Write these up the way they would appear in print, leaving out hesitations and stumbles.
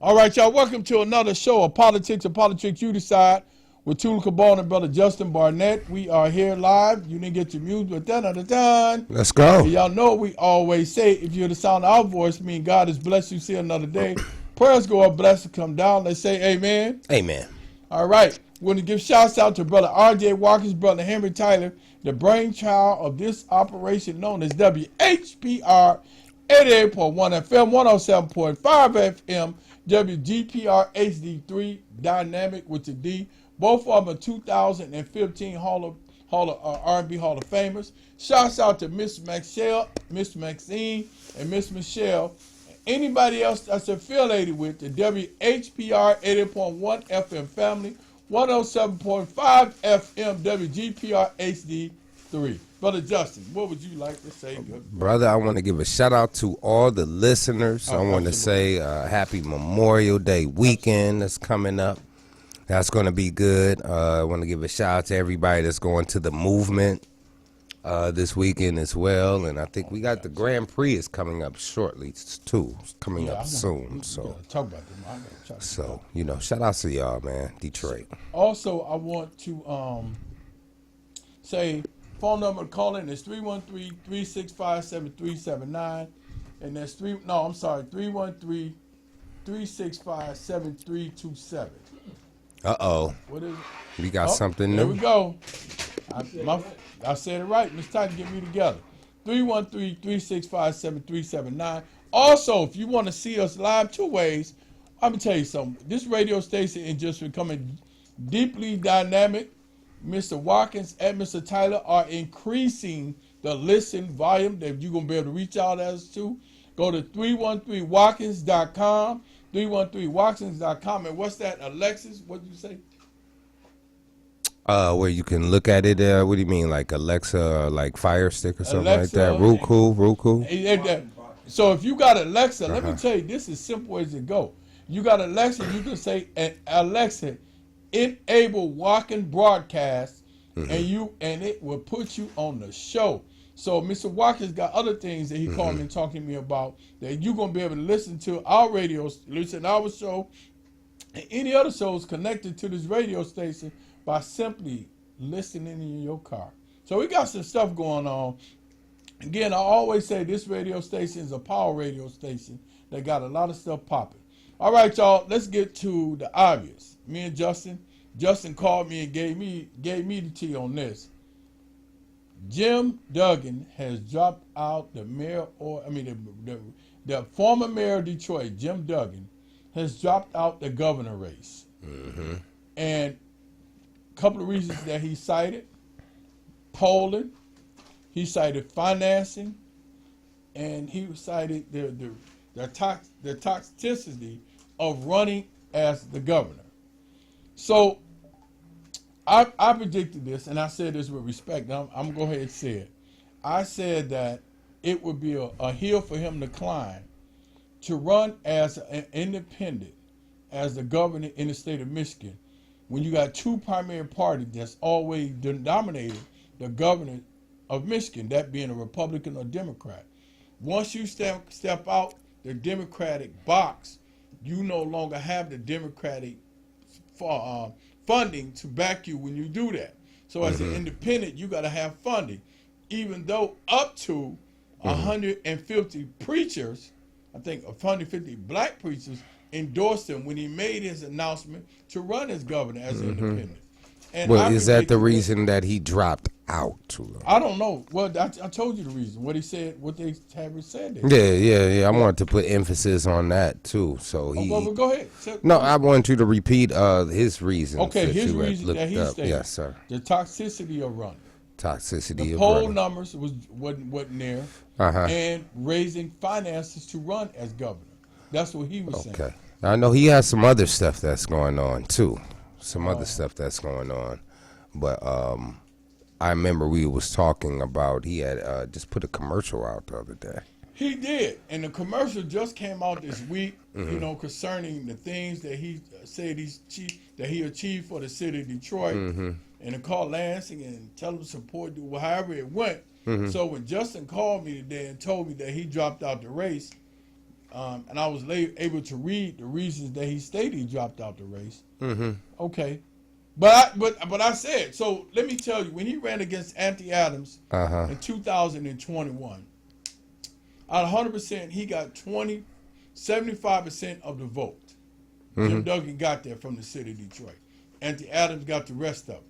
All right, y'all, welcome to another show of Politics and Politricks You Decide with Tula Cabal and Brother Justin Barnett. We are here live. You didn't get your music, but dun. Let's go. And y'all know we always say, if you're the sound of our voice, mean God has blessed you, see another day. Prayers go up, blessings come down. Let's say amen. Amen. All right. We want to give shouts out to Brother R.J. Watkins, Brother Henry Tyler, the brainchild of this operation known as WHPR 88.1 FM, 107.5 FM, WGPR HD3 Dynamic with the D. Both of them are 2015 R&B Hall of Famers. Shouts out to Miss Maxine, and Miss Michelle. Anybody else that's affiliated with the WHPR 80.1 FM family, 107.5 FM WGPR HD3. Brother Justin, what would you like to say? Brother, I want to give a shout out to all the listeners. I want to say happy Memorial Day weekend that's coming up. That's going to be good. I want to give a shout out to everybody that's going to the movement this weekend as well. And I think we got the Grand Prix is coming up shortly too. It's coming up soon. So talk about them. So, shout out to y'all, man. Detroit. Also, I want to say phone number to call in is 313-365-7379. And that's 313-365-7327. Uh-oh. What is it? We got something new. There we go. I said it right. Miss Titan, get me together. 313-365-7379. Also, if you want to see us live, two ways. I'm going to tell you something. This radio station is just becoming deeply dynamic. Mr. Watkins and Mr. Tyler are increasing the listen volume that you're going to be able to reach out as to. Go to 313watkins.com, 313watkins.com. And what's that, Alexis? What did you say? Where you can look at it, what do you mean, like Alexa, like Fire Stick or something Alexa, like that? Roku. So if you got Alexa, let me tell you, this is simple as it go. You got Alexa, you can say, Alexa, enable Watkins broadcast, and it will put you on the show. So Mr. Watkins got other things that he called me and talking to me about that you're going to be able to listen to our radio, listen to our show, and any other shows connected to this radio station by simply listening in your car. So we got some stuff going on. Again, I always say this radio station is a power radio station that got a lot of stuff popping. All right, y'all, let's get to the obvious. Me and Justin called me and gave me the tea on this. Jim Duggan has dropped out the former mayor of Detroit, Jim Duggan, has dropped out the governor race. And a couple of reasons that he cited: polling, he cited financing, and he cited the toxicity of running as the governor. So I predicted this, and I said this with respect. I'm going to go ahead and say it. I said that it would be a hill for him to climb to run as an independent, as the governor in the state of Michigan, when you got two primary parties that's always dominated the governor of Michigan, that being a Republican or Democrat. Once you step out the Democratic box, you no longer have the Democratic funding to back you when you do that. So as an independent, you got to have funding. Even though up to 150 preachers, I think 150 black preachers, endorsed him when he made his announcement to run as governor as an independent. And well, is that the reason that he dropped out? I don't know. Well, I told you the reason. What he said, what they have said. Yeah. I wanted to put emphasis on that too. So well, go ahead. No, I want you to repeat his reason. Okay, his reason that he stated. Yes, sir. The toxicity of running. The poll numbers wasn't there, and raising finances to run as governor. That's what he was saying. Okay, I know he has some other stuff that's going on too. But I remember we was talking about he had just put a commercial out the other day. He did, and the commercial just came out this week. Concerning the things that he said he achieved for the city of Detroit, and to call Lansing and tell him to support however it went. So when Justin called me today and told me that he dropped out the race, and I was able to read the reasons that he stated he dropped out the race. Mm-hmm. Okay, but I said, so let me tell you, when he ran against Anthony Adams in 2021, out of 100%, he got 75% of the vote. Jim Duggan got that from the city of Detroit. Anthony Adams got the rest of it.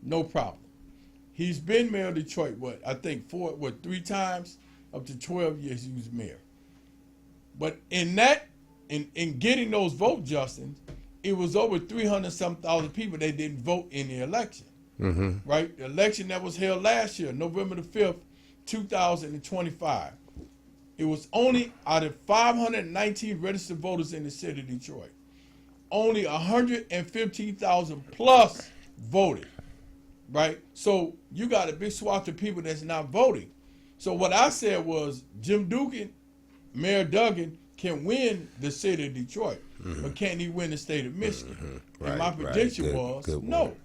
No problem. He's been mayor of Detroit, I think 3 times, up to 12 years he was mayor. But in getting those votes, Justin, it was over 300-some thousand people that didn't vote in the election. Right? The election that was held last year, November the 5th, 2025. It was only out of 519 registered voters in the city of Detroit. Only 115,000 plus voted. Right? So you got a big swath of people that's not voting. So what I said was Jim Duggan, Mayor Duggan, can win the city of Detroit, but can't he win the state of Michigan? And my prediction was no.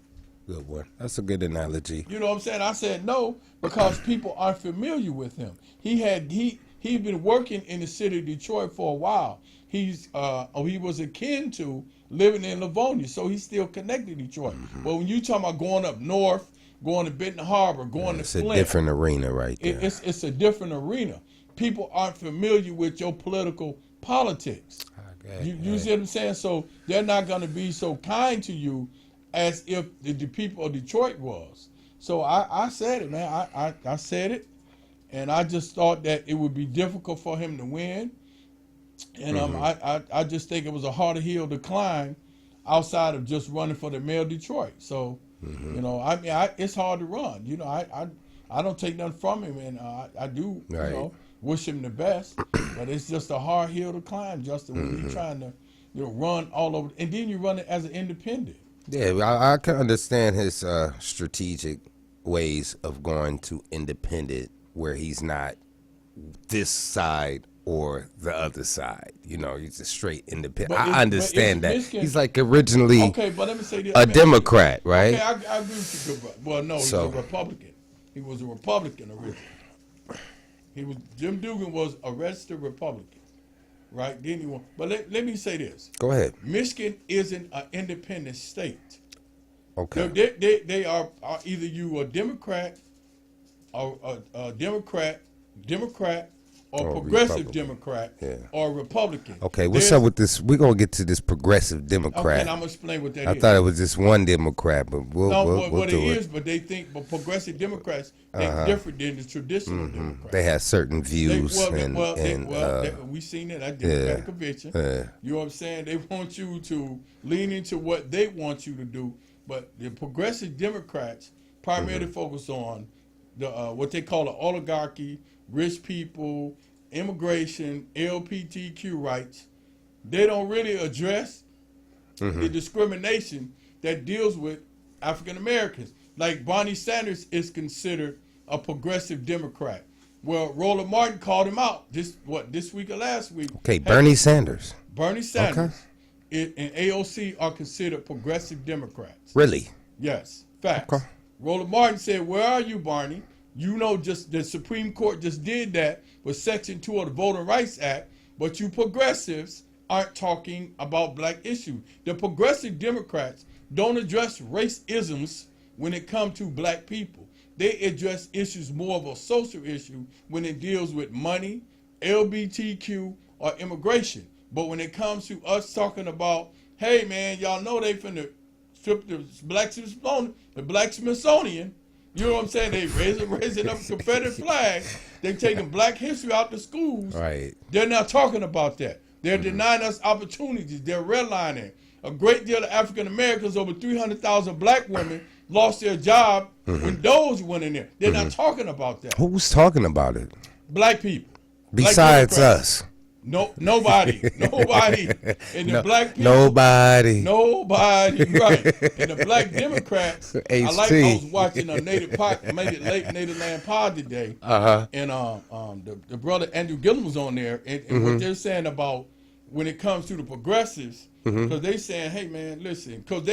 Good one. That's a good analogy. You know what I'm saying? I said no because people aren't familiar with him. He'd been working in the city of Detroit for a while. He was akin to living in Livonia, so he's still connected to Detroit. But when you talking about going up north, going to Benton Harbor, going to Flint, it's a different arena right there. It's a different arena. People aren't familiar with your political politics. You see what I'm saying? So they're not going to be so kind to you as if the people of Detroit was. So I said it, man. I said it, and I just thought that it would be difficult for him to win. And I just think it was a harder hill to climb outside of just running for the mayor of Detroit. So, you know, I mean, it's hard to run. You know, I don't take nothing from him, and I do, you know, wish him the best. But it's just a hard hill to climb, Justin, when you're trying to, you know, run all over, and then you run it as an independent. Yeah, I can understand his strategic ways of going to independent, where he's not this side or the other side. You know, he's a straight independent. I understand that. He's like originally but let me say this. a Democrat, right? Okay, I agree with you. Well, no, he's a Republican. He was a Republican originally. Jim Duggan was a registered Republican, right? But let me say this. Go ahead. Michigan isn't an independent state. Okay. They are either you a Democrat, or a Democrat, or progressive Democrat, or Republican. Okay, what's up with this? We're going to get to this progressive Democrat. Okay, and I'm going to explain what that is. I thought it was just one Democrat, but we'll do it. But they think, progressive Democrats think different than the traditional Democrats. They have certain views. We seen it at Democratic Convention. You know what I'm saying? They want you to lean into what they want you to do, but the progressive Democrats primarily focus on the what they call the oligarchy, rich people, immigration, LGBTQ rights. They don't really address the discrimination that deals with African Americans. Like Bernie Sanders is considered a progressive Democrat. Well, Roland Martin called him out this week or last week. Okay, Bernie Sanders. Bernie Sanders and AOC are considered progressive Democrats. Really? Yes, facts. Okay. Roland Martin said, "Where are you, Barney? You know, just the Supreme Court just did that with Section 2 of the Voting Rights Act, but you progressives aren't talking about black issues. The progressive Democrats don't address race-isms when it comes to black people. They address issues more of a social issue when it deals with money, LGBTQ, or immigration. But when it comes to us talking about, hey, man, y'all know they finna strip the Black Smithsonian, you know what I'm saying? They raising up Confederate flags. They taking black history out the schools. Right. They're not talking about that. They're denying us opportunities. They're redlining. A great deal of African Americans, over 300,000 black women, lost their job when those went in there. They're not talking about that. Who's talking about it? Black people. Besides us. No, nobody, and the black people, nobody, right? And the black Democrats, I was watching a Native Land Pod today, and the brother Andrew Gillum was on there, and what they're saying about when it comes to the progressives, because they saying, hey man, listen, because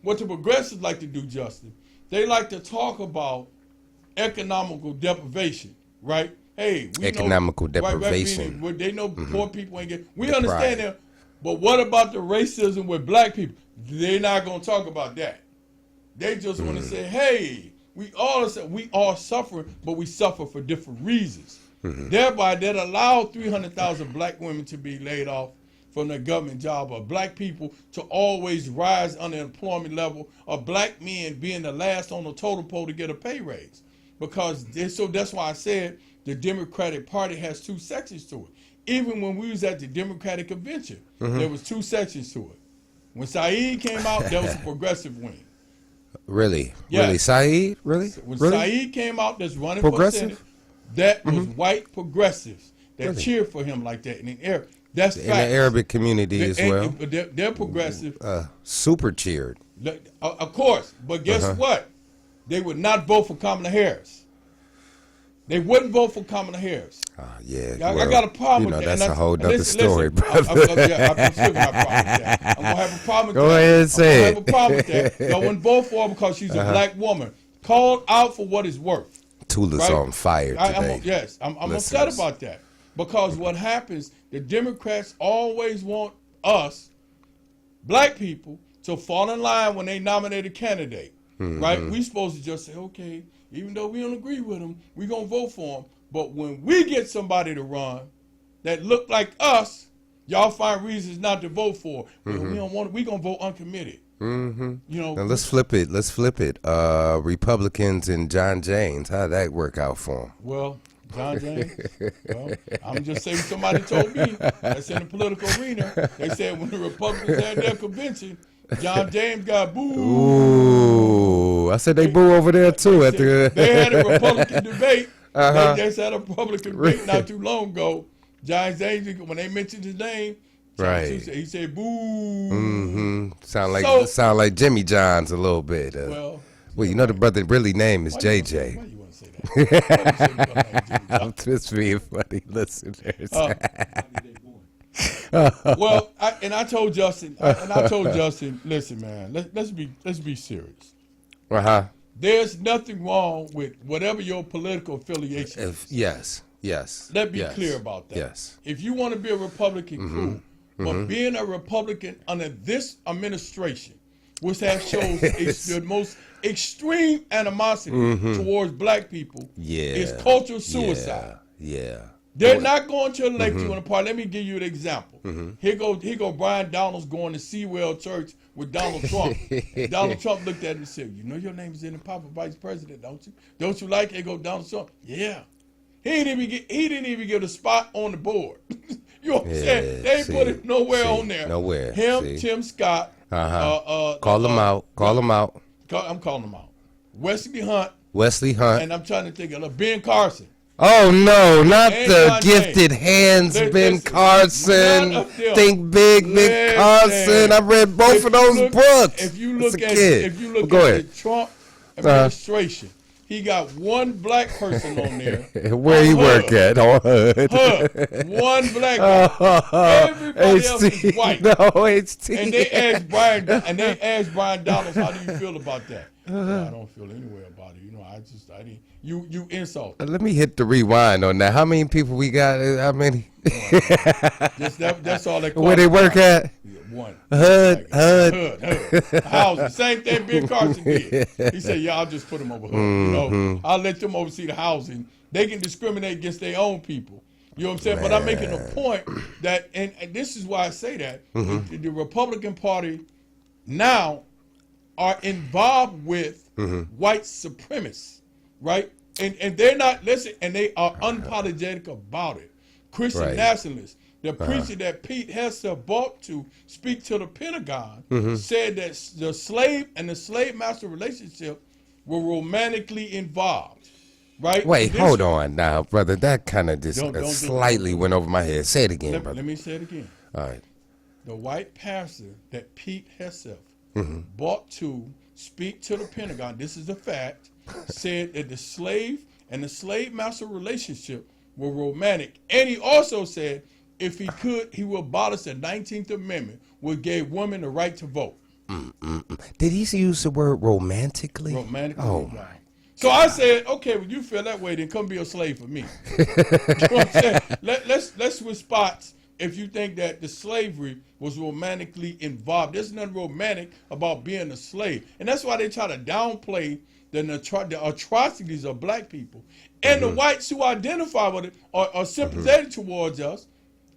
what the progressives like to do, Justin, they like to talk about economical deprivation, right? hey, we economical know, deprivation. Right, they know poor people ain't get. We Deprived. understand that, but what about the racism with black people? They're not gonna talk about that. They just want to say, hey, we all suffer, but we suffer for different reasons. Thereby, that allowed 300,000 black women to be laid off from their government job, or black people to always rise on the employment level, or black men being the last on the totem pole to get a pay raise. Because so that's why I said the Democratic Party has two sections to it. Even when we was at the Democratic Convention, there was two sections to it. When Saeed came out, there was a progressive wing. Really? Yes. Really? Saeed? Really? When really? Saeed came out that's running Progressive? for Senate, that was white progressives that cheered for him like that. And that's In facts. the Arabic community as well. They're progressive. Super cheered. Of course. But guess what? They would not vote for Kamala Harris. They wouldn't vote for Kamala Harris. Yeah. I got a problem with that. That's a whole other story, brother. I'm still gonna have a problem with that. I'm gonna have a problem with that. Go ahead and say I'm gonna have a problem with that. I wouldn't vote for her because she's a black woman. Called out for what it's worth. Tula's Right? on fire today. I'm upset about that. Because what happens, the Democrats always want us, black people, to fall in line when they nominate a candidate. Right? We supposed to just say, okay, even though we don't agree with them, we're going to vote for them. But when we get somebody to run that look like us, y'all find reasons not to vote for. We don't want. We're going to vote uncommitted. You know. Now let's flip it. Republicans and John James. How'd that work out for him? Well, John James, well, I'm just saying somebody told me that's in the political arena. They said when the Republicans had their convention, John James got booed. Ooh, I said they boo over there too. They had a Republican debate. They just had a Republican debate not too long ago. John James, when they mentioned his name, right, he said boo. Sound like Jimmy John's a little bit. Well, you know the brother really name is JJ. Why you want to say that? I'm just being funny, listeners. Well, I told Justin, listen, man, let's be serious. There's nothing wrong with whatever your political affiliation is. Yes. Let's be clear about that. Yes. If you want to be a Republican, cool. But being a Republican under this administration, which has shown the most extreme animosity towards black people, is cultural suicide. They're not going to elect you in a party. Let me give you an example. Here go Brian Donalds going to Sewell Church with Donald Trump. Donald Trump looked at him and said, "You know your name is in the pop of vice president, don't you? Don't you like it?" Here go Donald Trump. Yeah. He didn't even get a spot on the board. You know what I'm saying? They ain't put it nowhere on there. Nowhere. Him, Tim Scott. Call them out. I'm calling them out. Wesley Hunt. And I'm trying to think of Ben Carson. Oh no, not the gifted hands, Ben Carson. Think big, Ben Carson. I read both of those books. If you look at the Trump administration, he got one black person on there. Where he work at? On HUD. One black guy. Everybody else is white. No, HT. And they asked Brian Donalds, how do you feel about that? I don't feel any way about it. You know, I didn't. You insult. Let me hit the rewind on that. How many people we got? How many? That's all they call. Where they work at? One. HUD. Housing. Same thing Ben Carson did. He said, yeah, I'll just put them over HUD. You know, I'll let them oversee the housing. They can discriminate against their own people. You know what I'm saying? But I'm making a point that, and this is why I say that, the Republican Party now are involved with white supremacists, right? And they're not, listen, and they are unapologetic about it. Christian nationalists. The preacher that Pete Hegseth brought to speak to the Pentagon said that the slave and the slave master relationship were romantically involved, right? Wait, hold on now, brother. That kind of just slightly went over my head. Say it again, brother. Let me say it again. All right. The white pastor that Pete Hegseth brought to speak to the Pentagon, this is a fact, said that the slave and the slave master relationship were romantic. And he also said if he could, he would abolish the 19th Amendment, which gave women the right to vote. Did he use the word romantically? Romantically. Oh, my. So I said, okay, when you feel that way, then come be a slave for me. You know what I'm saying? Let's switch spots if you think that the slavery was romantically involved. There's nothing romantic about being a slave. And that's why they try to downplay the atrocities of black people. And the whites who identify with it are sympathetic towards us.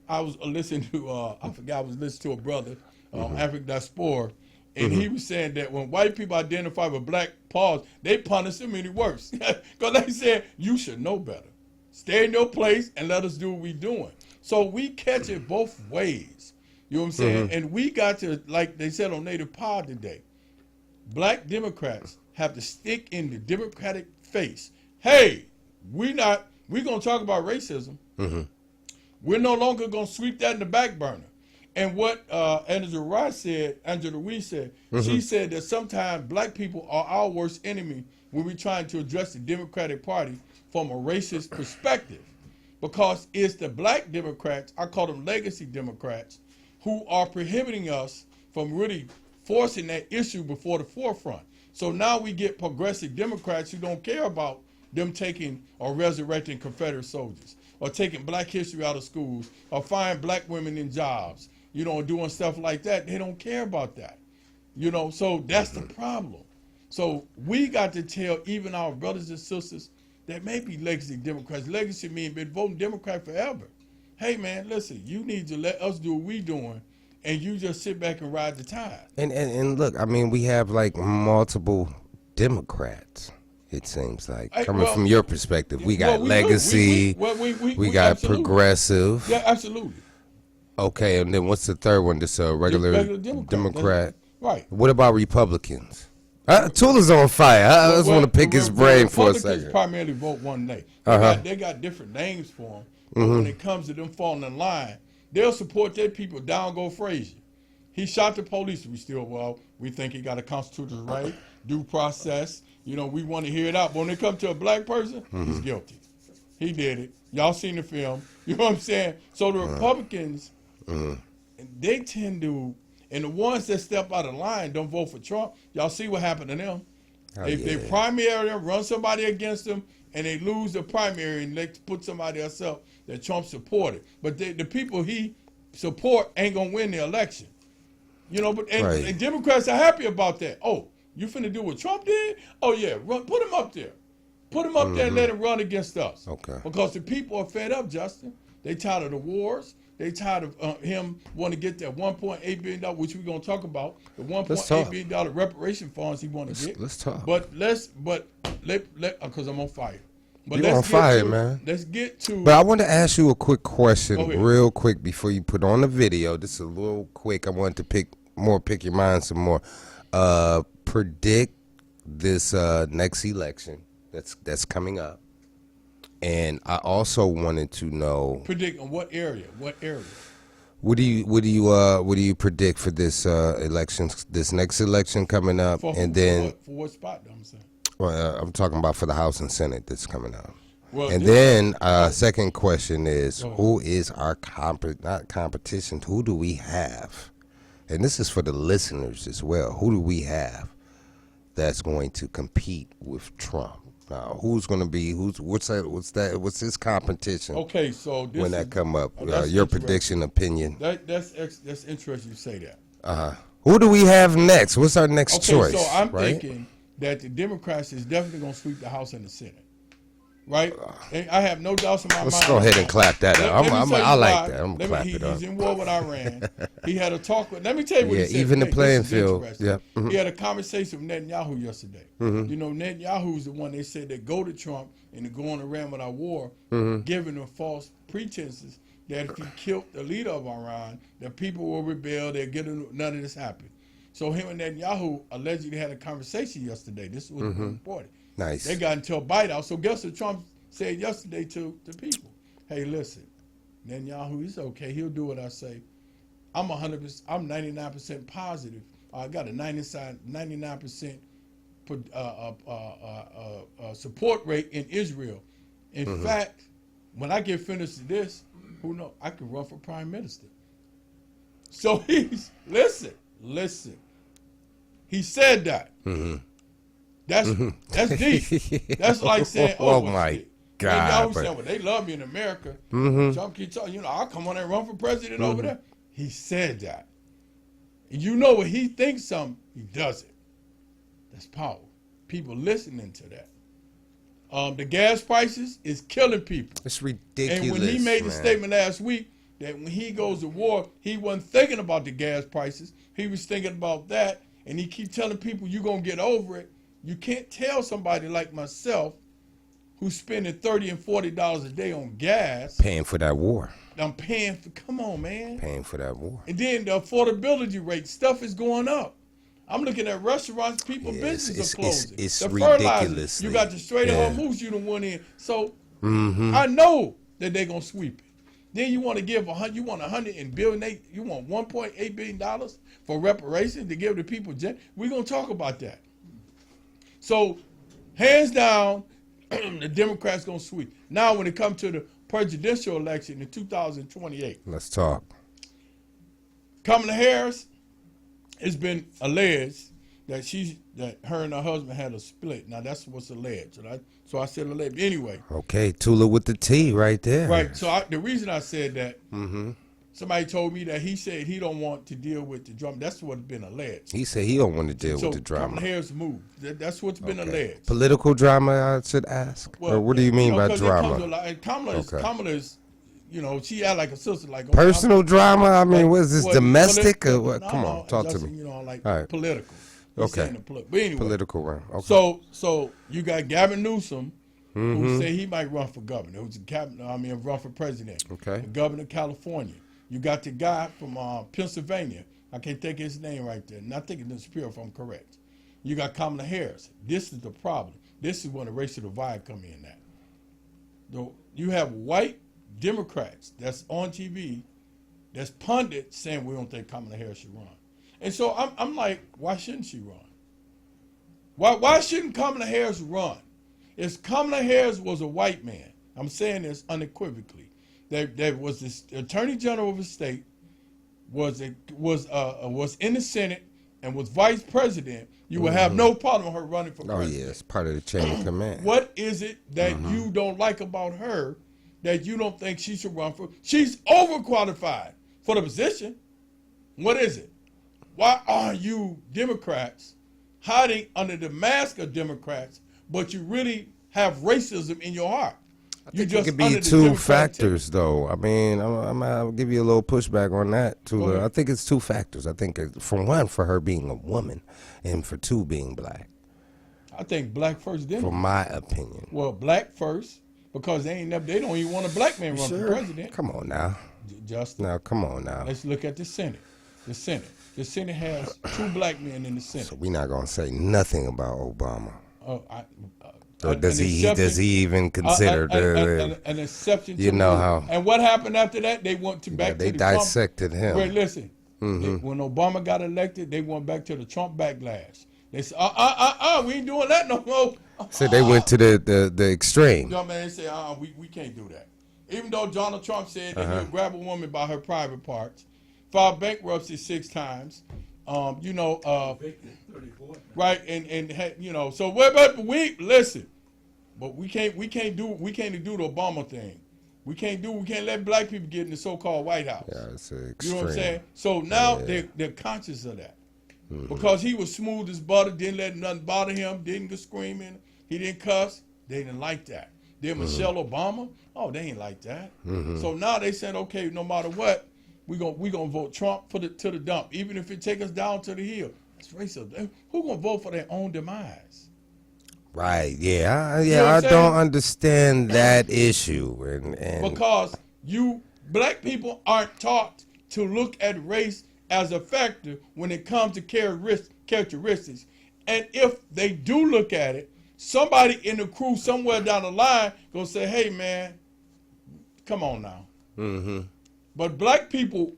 I was listening to, I was listening to a brother, African diaspora, and he was saying that when white people identify with black pause, they punish them any worse. Because they said, you should know better. Stay in your place and let us do what we're doing. So we catch it both ways. You know what I'm saying? And we got to, like they said on Native Power today, black Democrats have to stick in the Democratic face. Hey, we're going to talk about racism. We're no longer going to sweep that in the back burner. And what Angela Ruiz said, she said that sometimes black people are our worst enemy when we're trying to address the Democratic Party from a racist perspective. Because it's the black Democrats, I call them legacy Democrats, who are prohibiting us from really forcing that issue before the forefront. So now we get progressive Democrats who don't care about them taking or resurrecting Confederate soldiers, or taking black history out of schools, or firing black women in jobs, doing stuff like that. They don't care about that. So that's the problem. So we got to tell even our brothers and sisters that may be legacy Democrats. Legacy means been voting Democrat forever. Hey man, listen, you need to let us do what we doing, and you just sit back and ride the tide. And look, I mean, we have like multiple Democrats. It seems like coming from your perspective, we got legacy, we got progressive. Yeah, absolutely. Okay, and then what's the third one? This regular Democrat. Right. What about Republicans? Tula's on fire. I just want to pick his brain for a second. Republicans primarily vote one day. They got different names for them. But when it comes to them falling in line, they'll support their people. Down go Frazier. He shot the police. We think he got a constitutional right, due process. We want to hear it out. But when it comes to a black person, he's guilty. He did it. Y'all seen the film. You know what I'm saying? So the Republicans, they tend to, and the ones that step out of line don't vote for Trump. Y'all see what happened to them. They primary them, run somebody against them, and they lose the primary and they put somebody else up that Trump supported. But the people he support ain't going to win the election. And Democrats are happy about that. Oh, you finna do what Trump did? Oh, yeah, put him up there. Put him up there and let him run against us. Okay. Because the people are fed up, Justin. They tired of the wars. They tired of him wanting to get that $1.8 billion, which we're going to talk about, the $1.8 billion reparation funds he want to get. Let's talk. Because I'm on fire. But you're on fire, man. Let's get to. But I want to ask you a quick question, real quick, before you put on the video. This is a little quick. I wanted to pick your mind some more. Predict this next election that's coming up, and I also wanted to know. Predict on what area? What area? What do you predict for this election? This next election coming up, for what spot? I'm saying. Well, I'm talking about for the House and Senate that's coming up. Well, and then second question is, who is our not competition? Who do we have? And this is for the listeners as well. Who do we have that's going to compete with Trump? Now, who's going to be? What's his competition? Okay, so when that come up, your prediction, opinion. That's interesting you say that. Who do we have next? What's our next choice? So I'm thinking that the Democrats is definitely going to sweep the House and the Senate. Right? I have no doubts in my mind. Let's go ahead and clap that up. I like that. I'm clap it up. He's in war with Iran. He had a talk with. Let me tell you what he said. Even the playing field. Yeah. He had a conversation with Netanyahu yesterday. Netanyahu's the one they said that go to Trump and to go on Iran with our war, giving them false pretenses that if he killed the leader of Iran, that people will rebel. They're getting none of this happen. So him and Netanyahu allegedly had a conversation yesterday. This was important. Nice. They got into a bite out. So guess what Trump said yesterday to people? Hey, listen, Netanyahu, he's okay. He'll do what I say. I'm 100%. I'm 99% positive. I got a 99% support rate in Israel. In fact, when I get finished with this, who knows? I could run for prime minister. So he's listen. He said that. That's deep. That's like saying, Oh well, my shit. God, And y'all was but- saying, well, they love me in America. Trump keep talking, I'll come on and run for president over there. He said that. And you know what he thinks something, he does it. That's power. People listening to that. The gas prices is killing people. It's ridiculous. And when he made the man. statement last week that when he goes to war, he wasn't thinking about the gas prices. He was thinking about that. And he keep telling people, you're going to get over it. You can't tell somebody like myself who's spending $30 and $40 a day on gas. Paying for that war. I'm paying for, come on, man. Paying for that war. And then the affordability rate, stuff is going up. I'm looking at restaurants, people, businesses are closing. It's the ridiculous. You got the straight ahead moves you done went in. So I know that they're gonna sweep it. Then you want to give you want $108 billion, you want $1.8 billion for reparations to give the people. We're gonna talk about that. So hands down, the Democrats gonna sweep. Now when it comes to the presidential election in 2028, let's talk. Kamala Harris, it's been alleged that her and her husband had a split. Now that's what's alleged. So I said alleged. Anyway. Okay, Tula with the T right there. Right. So the reason I said that, somebody told me that he said he don't want to deal with the drama. That's what's been alleged. He said he don't want to deal with the drama. Kamala Harris moved. That's what's been alleged. Political drama, I should ask. Well, or what do you mean by drama? Kamala's, she act like a sister, like personal drama. I mean, what is this, well, domestic or what? No, Come on, talk to me. All right. Political. Okay. But anyway, political realm. Okay. So you got Gavin Newsom, who say he might run for governor. Who's run for president. Okay. The governor of California. You got the guy from Pennsylvania. I can't think of his name right there. Not thinking the Superior, if I'm correct. You got Kamala Harris. This is the problem. This is when the racial divide come in at. You have white Democrats that's on TV, that's pundits saying we don't think Kamala Harris should run. And so I'm like, why shouldn't she run? Why shouldn't Kamala Harris run? If Kamala Harris was a white man, I'm saying this unequivocally, that was the Attorney General of the state, was in the Senate and was vice president, you would have no problem with her running for president. Oh yeah, it's part of the chain of command. What is it that you don't like about her that you don't think she should run for? She's overqualified for the position. What is it? Why are you Democrats hiding under the mask of Democrats, but you really have racism in your heart? I think it could be two factors, though. I mean, I'll give you a little pushback on that, too. I think it's two factors. I think, for one, for her being a woman, and for two, being black. I think black first, then. For my opinion. Well, black first, because they don't even want a black man run for president. Come on now. Justin. Now, come on now. Let's look at the Senate. The Senate has 2 black men in the Senate. So we're not gonna say nothing about Obama. Or does he even consider an exception? You know how? And what happened after that? They went back to the dissected him. Wait, listen. When Obama got elected, they went back to the Trump backlash. They said, we ain't doing that no more. So they went to the extreme. You know, man, they say, we can't do that. Even though Donald Trump said that he'll grab a woman by her private parts, filed bankruptcy 6 times. Right, and so we listen, but we can't do the Obama thing. We can't let black people get in the so-called White House. Yeah, it's extreme. You know what I'm saying? So now they're conscious of that because he was smooth as butter, didn't let nothing bother him, didn't go screaming, he didn't cuss. They didn't like that. Then Michelle Obama, they ain't like that. So now they said, okay, no matter what, we gonna vote Trump to the dump, even if it take us down to the hill. It's racist. Who gonna vote for their own demise? Right. Yeah. I don't understand that issue. And because black people aren't taught to look at race as a factor when it comes to characteristics, and if they do look at it, somebody in the crew somewhere down the line gonna say, "Hey, man, come on now." But black people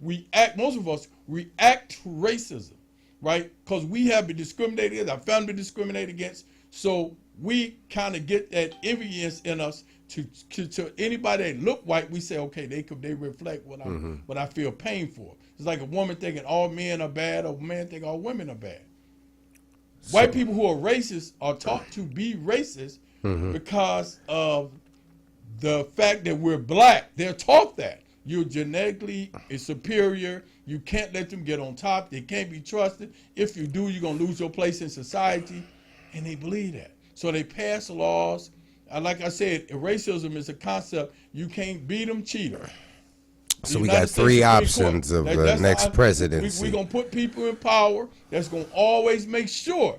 most of us react to racism, right? Because we have been discriminated against, our family been discriminated against, so we kind of get that envious in us to anybody that look white. We say, okay, they reflect what I feel pain for. It's like a woman thinking all men are bad, or a man thinking all women are bad. White people who are racist are taught to be racist because of the fact that we're black. They're taught that. You're genetically superior. You can't let them get on top. They can't be trusted. If you do, you're going to lose your place in society. And they believe that. So they pass laws. Like I said, racism is a concept. You can't beat them, cheat them. So we got three options of the next presidency. We're going to put people in power that's going to always make sure,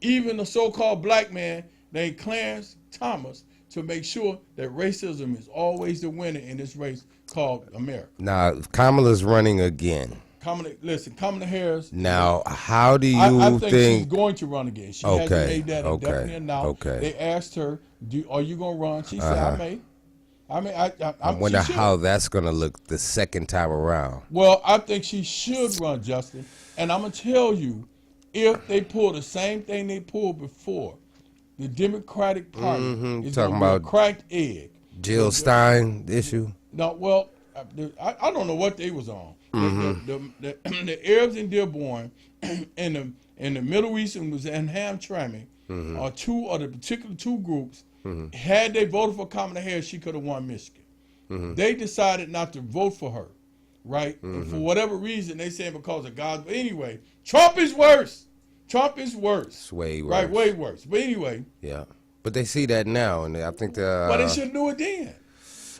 even a so-called black man named Clarence Thomas, to make sure that racism is always the winner in this race called America. Now, Kamala's running again. Kamala Harris. Now, how do you I think she's going to run again. She hasn't made that definitely announced. Okay. They asked her, "Are you going to run?" She said, "I may." I wonder how that's going to look the second time around. Well, I think she should run, Justin. And I'm going to tell you, if they pull the same thing they pulled before, the Democratic Party is going to be a cracked egg. Jill Stein issue? No, well, I don't know what they was on. The Arabs in Dearborn and the Middle East and Hamtramck are two of the particular two groups. Had they voted for Kamala Harris, she could have won Michigan. They decided not to vote for her, right? And for whatever reason, they say because of God. But anyway, Trump is worse. Trump is worse. It's way worse. Right, way worse. But anyway. Yeah. But they see that now, and I think but they shouldn't do it then.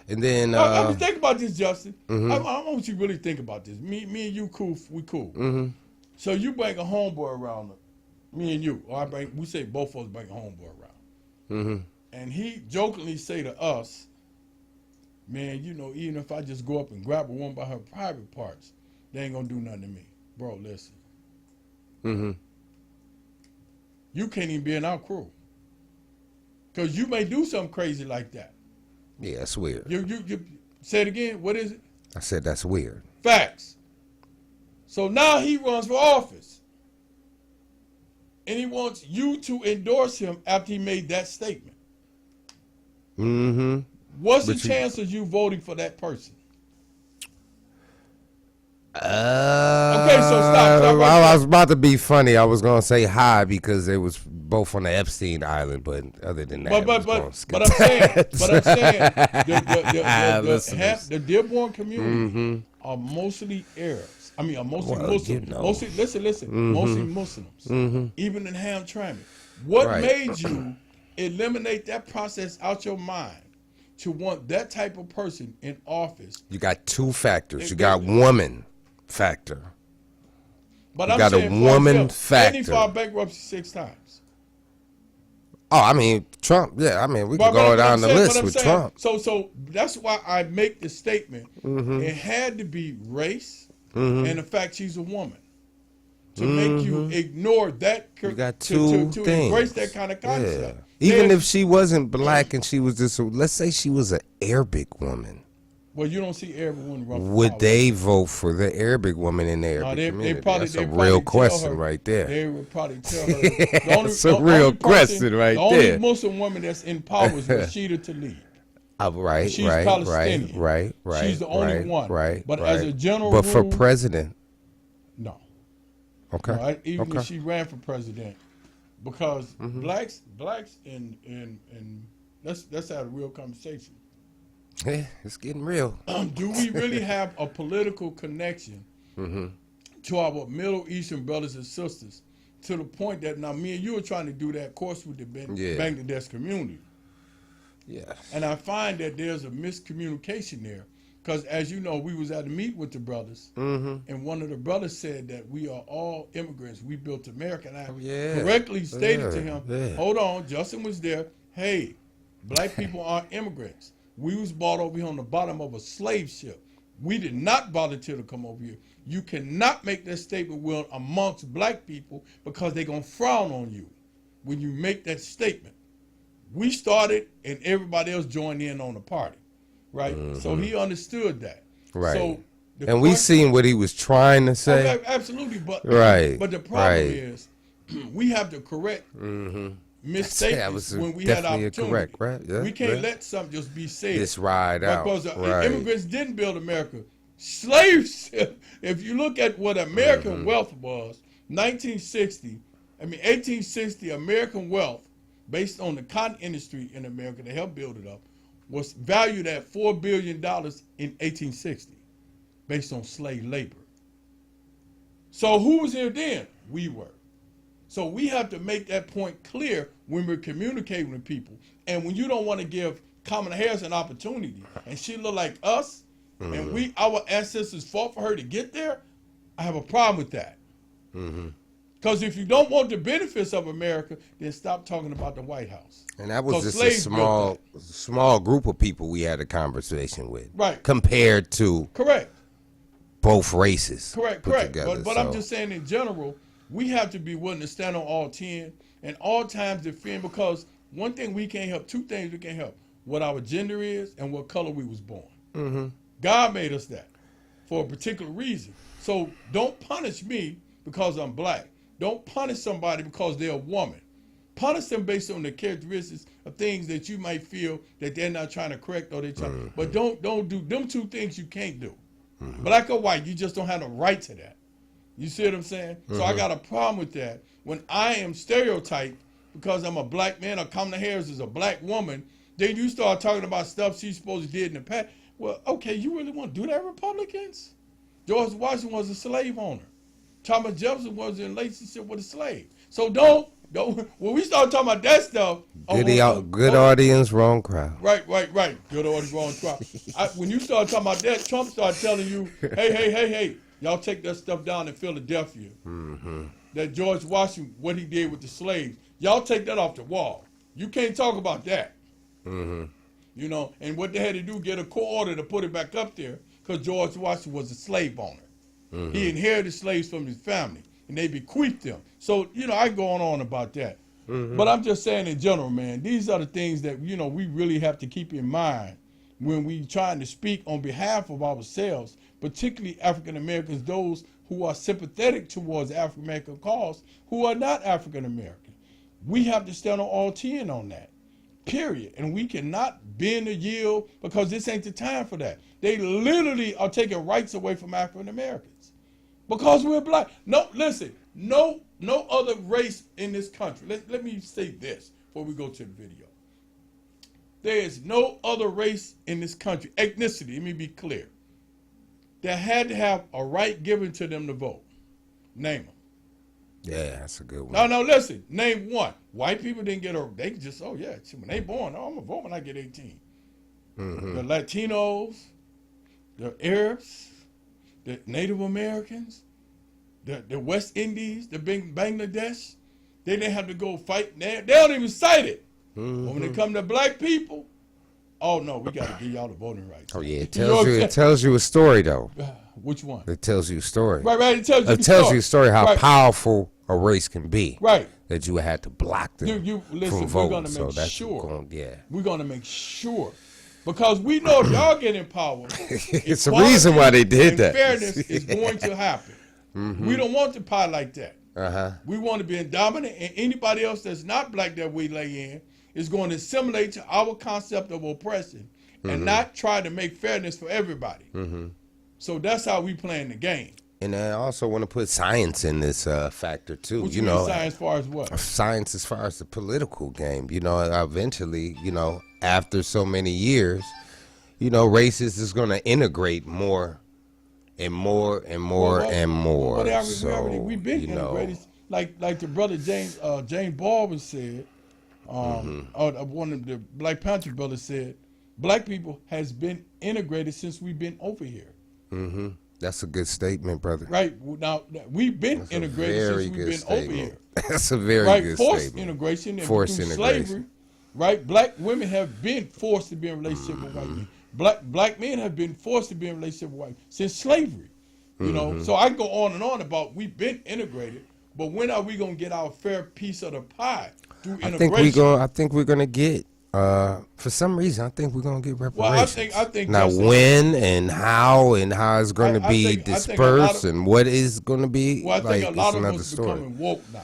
And then I mean, think about this, Justin. I want you to really think about this. Me and you cool. We cool. So you bring a homeboy around. Me and you. Or we say both of us bring a homeboy around. And he jokingly say to us, "Man, you know, even if I just go up and grab a woman by her private parts, they ain't gonna do nothing to me." Bro, listen. You can't even be in our crew. Because you may do something crazy like that. Yeah, it's weird. You say it again. What is it? I said that's weird. Facts. So now he runs for office. And he wants you to endorse him after he made that statement. What's the chance of you voting for that person? Okay, so stop I was about to be funny. I was going to say hi because they was both on the Epstein Island, but other than that, but I'm saying, the Dearborn community are mostly Arabs. I mean, are mostly Muslims. You know. Mostly Muslims. Even in Hamtramck. What made you eliminate that process out your mind to want that type of person in office? You got two factors. You got woman factor. But you got a woman factor. And he filed bankruptcy 6 times. Oh, I mean, Trump, yeah. I mean, we can go down the list with Trump. So that's why I make the statement. It had to be race and the fact she's a woman. To make you ignore that. You got two to things. Embrace that kind of concept. Yeah. Even if she wasn't black and she was just, let's say she was an Arabic woman. Well, you don't see Arabic women run for Would power. they vote for the Arabic woman in the Arabic community? That's a real question right there. They would probably tell her. That's a real question right there. The only Muslim woman that's in power is Rashida Tlaib. Right, she's Palestinian. Right. She's the only one. But as a general rule. But for rule, president? No. Okay. No, even if she ran for president. Because blacks and let's have a real conversation. Yeah, it's getting real. Do we really have a political connection to our Middle Eastern brothers and sisters to the point that now me and you are trying to do that, of course, with the Bangladesh community? Yeah. And I find that there's a miscommunication there because, as you know, we was at a meet with the brothers, and one of the brothers said that we are all immigrants. We built America. And I correctly stated to him, hold on, Justin was there, hey, black people aren't immigrants. We was brought over here on the bottom of a slave ship. We did not volunteer to come over here. You cannot make that statement well amongst black people because they're going to frown on you when you make that statement. We started and everybody else joined in on the party, right? So he understood that. Right. So and we seen what he was trying to say. Absolutely. But the problem is we have to correct mistakes when we had opportunity. Correct, right? Yeah, we can't let something just be said. Just ride out. Because immigrants didn't build America. Slaves, if you look at what American wealth was, 1960, I mean, 1860, American wealth, based on the cotton industry in America that helped build it up, was valued at $4 billion in 1860, based on slave labor. So who was here then? We were. So we have to make that point clear when we're communicating with people. And when you don't want to give Kamala Harris an opportunity, and she look like us, and our ancestors fought for her to get there, I have a problem with that. Because if you don't want the benefits of America, then stop talking about the White House. And that was just a small group of people we had a conversation with. Right. Compared to both races. Correct. Together, but I'm just saying in general, we have to be willing to stand on all 10 and all times defend, because one thing we can't help, two things we can't help, what our gender is and what color we was born. God made us that for a particular reason. So don't punish me because I'm black. Don't punish somebody because they're a woman. Punish them based on the characteristics of things that you might feel that they're not trying to correct or they're trying. But don't do them two things you can't do. Black or white, you just don't have the right to that. You see what I'm saying? So I got a problem with that. When I am stereotyped because I'm a black man or Kamala Harris is a black woman, then you start talking about stuff she's supposed to did in the past. Well, okay, you really want to do that, Republicans? George Washington was a slave owner. Thomas Jefferson was in a relationship with a slave. So don't when we start talking about that stuff. Good audience, wrong crowd. Right. Good audience, wrong crowd. When you start talking about that, Trump started telling you, hey, y'all take that stuff down in Philadelphia. That George Washington, what he did with the slaves, y'all take that off the wall. You can't talk about that. You know, and what they had to do, get a court order to put it back up there, because George Washington was a slave owner. He inherited slaves from his family, and they bequeathed them. So, you know, I go on about that. But I'm just saying in general, man, these are the things that, you know, we really have to keep in mind when we trying to speak on behalf of ourselves, particularly African Americans, those who are sympathetic towards African American cause, who are not African American. We have to stand on all 10 on that, period. And we cannot bend or yield, because this ain't the time for that. They literally are taking rights away from African Americans because we're black. No, listen, no other race in this country. Let me say this before we go to the video. There is no other race in this country, ethnicity, let me be clear, that had to have a right given to them to vote. Name them. Yeah, that's a good one. No, listen, name one. White people didn't get they just, when they born, I'm going to vote when I get 18. The Latinos, the Arabs, the Native Americans, the West Indies, the Bangladesh, they didn't have to go fight. They don't even cite it. But when it comes to black people, oh no, we got to give y'all the voting rights. Oh yeah, it tells you a story though. Which one? It tells you a story. Right. It tells you a story how powerful a race can be. Right. That you had to block them listen, from voting. We're going to make sure. We're going to make sure. Because we know if y'all get in power, it's a reason why they did that. Fairness is going to happen. We don't want the pie like that. We want to be dominant, and anybody else that's not black that we lay in is going to assimilate to our concept of oppression and not try to make fairness for everybody. So that's how we playing the game. And I also want to put science in this factor too. What you mean science as far as what? Science as far as the political game. You know, eventually, you know, after so many years, you know, races is going to integrate more and more and more and more. We've been integrated. Like the brother James Baldwin said, one of the Black Panther brothers said, black people has been integrated since we've been over here. That's a good statement, brother. Right. Now, we've been integrated since we've been over here. That's a very good Forced statement. integration. And Forced through integration. Slavery, right? Black women have been forced to be in a relationship with white men. Black men have been forced to be in a relationship with white men since slavery. You know, so I can go on and on about we've been integrated, but when are we going to get our fair piece of the pie through integration? I think we're going to get. For some reason, I think we're gonna get reparations. Well, I think now when and how it's going to be dispersed and what is going to be. Well, I think a lot of us are becoming woke now,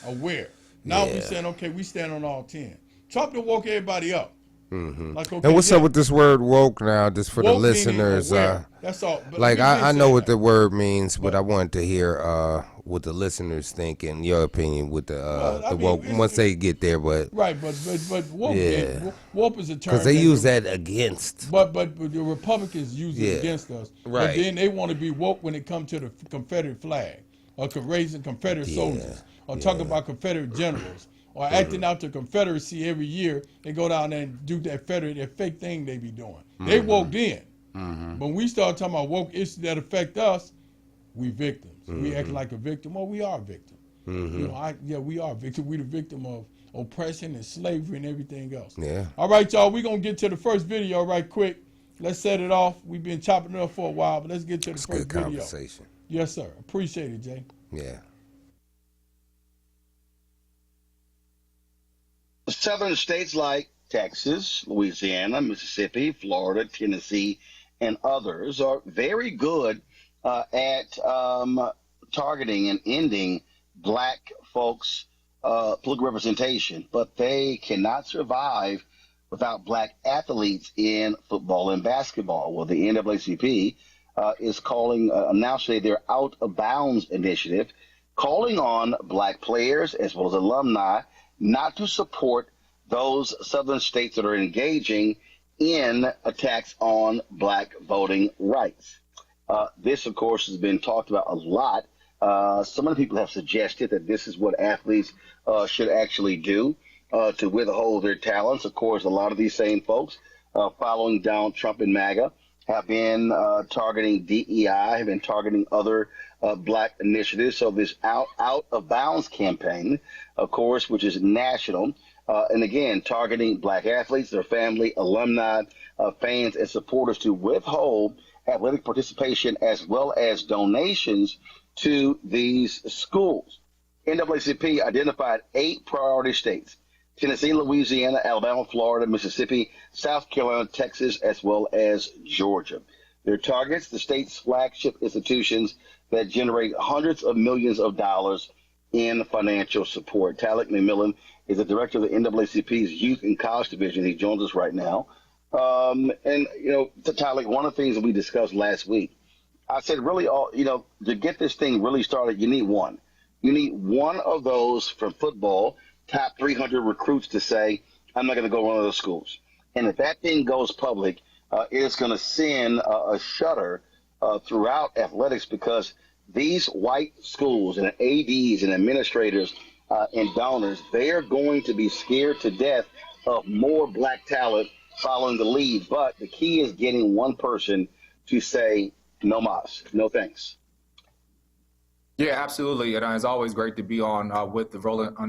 aware. Now we're saying, okay, we stand on all 10. Trump to woke everybody up. Like, okay, And what's up with this word woke now, just for the woke meaning listeners? aware. That's all. But Like, we been I know saying what that. the word means, but I wanted to hear what the listeners think, in your opinion, with Well, I the mean, woke, once they get there. But right, but woke yeah, woke is a because term they that use that against. but the Republicans use it Yeah, against us. But right. then they want to be woke when it comes to the Confederate flag, or raising Confederate Yeah, soldiers, or talking yeah. about Confederate generals, or acting out the Confederacy every year. They go down there and do that fake thing they be doing. They woke in. When we start talking about woke issues that affect us, we victims. We act like a victim, or we are victims. You know, we are victim. We the victim of oppression and slavery and everything else. Yeah. All right, y'all. We're gonna get to the first video right quick. Let's set it off. We've been chopping it up for a while, but let's get to the It's first good video. conversation. Yes, sir. Appreciate it, Jay. Yeah. Southern states like Texas, Louisiana, Mississippi, Florida, Tennessee, and others are very good at targeting and ending black folks' political representation, but they cannot survive without black athletes in football and basketball. Well, the NAACP is calling, announcing their Out of Bounds initiative, calling on black players as well as alumni not to support those southern states that are engaging in attacks on black voting rights. This, of course, has been talked about a lot. Some of the people have suggested that this is what athletes should actually do to withhold their talents. Of course, a lot of these same folks following Donald Trump and MAGA have been targeting DEI, have been targeting other black initiatives. So this out of bounds campaign, of course, which is national, and again, targeting black athletes, their family, alumni, fans, and supporters to withhold athletic participation as well as donations to these schools. NAACP identified 8 priority states: Tennessee, Louisiana, Alabama, Florida, Mississippi, South Carolina, Texas, as well as Georgia. Their targets, the state's flagship institutions that generate hundreds of millions of dollars in financial support. Talik McMillan is the director of the NAACP's Youth and College Division. He joins us right now. And, you know, Talik, one of the things that we discussed last week, I said really, to get this thing really started, you need one. You need one of those from football, top 300 recruits to say, I'm not going to go run those schools. And if that thing goes public, it's going to send a shudder throughout athletics, because these white schools and ADs and administrators and donors, they are going to be scared to death of more black talent following the lead. But the key is getting one person to say, no mas, no thanks. Yeah, absolutely. And it's always great to be on with the Roland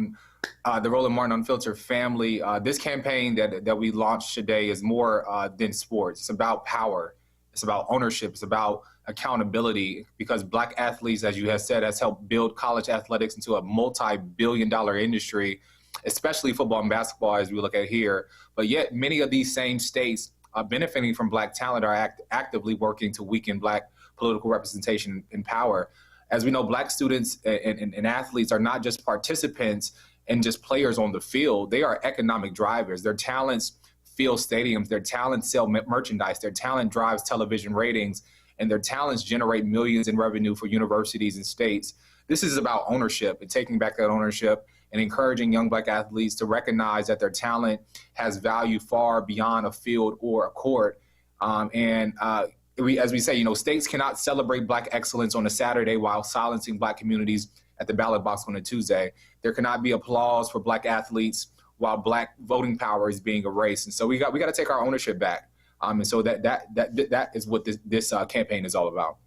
Martin Unfiltered family. This campaign that we launched today is more than sports. It's about power. It's about ownership. It's about accountability, because black athletes, as you have said, has helped build college athletics into a multi-billion-dollar industry, especially football and basketball, as we look at here. But yet many of these same states benefiting from black talent are actively working to weaken black political representation and power. As we know, black students and athletes are not just participants and just players on the field. They are economic drivers. Their talents fill stadiums. Their talents sell merchandise. Their talent drives television ratings, and their talents generate millions in revenue for universities and states. This is about ownership and taking back that ownership and encouraging young black athletes to recognize that their talent has value far beyond a field or a court. As we say, states cannot celebrate black excellence on a Saturday while silencing black communities at the ballot box on a Tuesday. There cannot be applause for black athletes while black voting power is being erased. And so we got to take our ownership back. And so that is what this campaign is all about.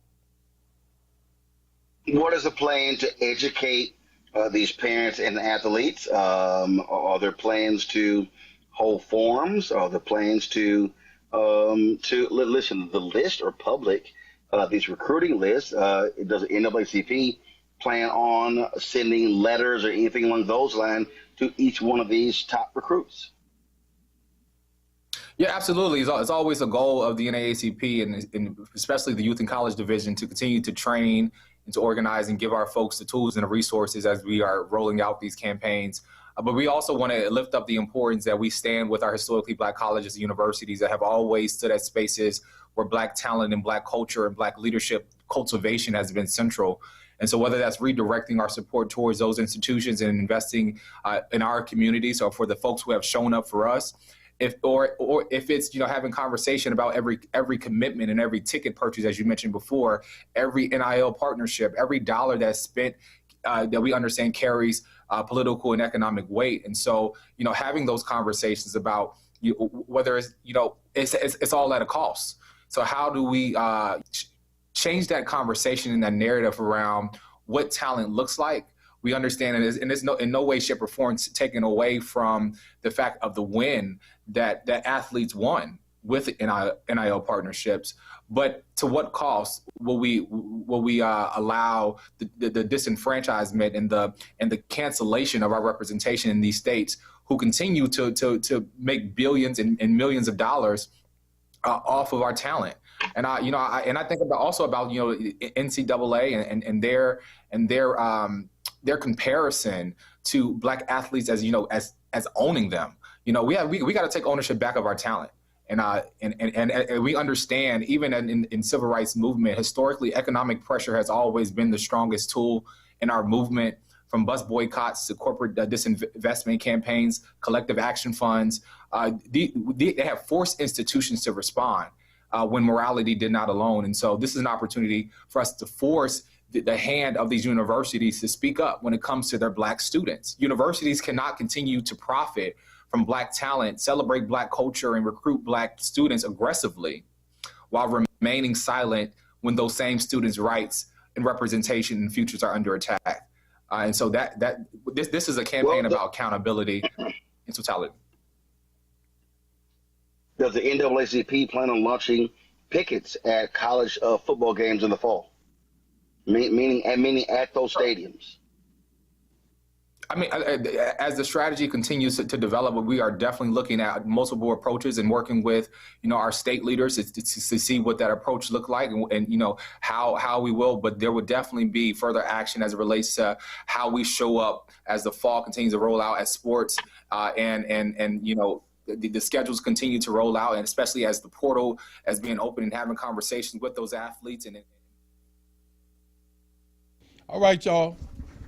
What is the plan to educate these parents and athletes? Are there plans to hold forums? Are there plans to listen? The lists are public. These recruiting lists. Does the NAACP plan on sending letters or anything along those lines to each one of these top recruits? Yeah, absolutely. It's always a goal of the NAACP and especially the Youth and College Division to continue to train and to organize and give our folks the tools and the resources as we are rolling out these campaigns. But we also want to lift up the importance that we stand with our historically Black colleges and universities that have always stood at spaces where Black talent and Black culture and Black leadership cultivation has been central. And so whether that's redirecting our support towards those institutions and investing in our communities, or for the folks who have shown up for us, if it's having conversation about every commitment and every ticket purchase, as you mentioned before, every NIL partnership, every dollar that's spent that we understand carries political and economic weight. And so having those conversations about whether it's all at a cost. So how do we change that conversation and that narrative around what talent looks like? We understand it is, and it's in no way, shape, or form taken away from the fact of the win that athletes won with NIL partnerships. But to what cost will we allow the disenfranchisement and the cancellation of our representation in these states who continue to make billions and millions of dollars off of our talent? And I think also about NCAA and their comparison to Black athletes as owning them. We got to take ownership back of our talent. And we understand, even in civil rights movement, historically, economic pressure has always been the strongest tool in our movement, from bus boycotts to corporate disinvestment campaigns, collective action funds. They have forced institutions to respond when morality did not alone. And so this is an opportunity for us to force the hand of these universities to speak up when it comes to their Black students. Universities cannot continue to profit from Black talent, celebrate Black culture, and recruit Black students aggressively while remaining silent when those same students' rights and representation and futures are under attack. And so this is a campaign about accountability in totality. Does the NAACP plan on launching pickets at college football games in the fall? Meaning at those stadiums? I mean, as the strategy continues to develop, we are definitely looking at multiple approaches and working with, our state leaders to see what that approach look like and how we will. But there would definitely be further action as it relates to how we show up as the fall continues to roll out as sports the schedules continue to roll out, and especially as the portal as being open and having conversations with those athletes. All right, y'all.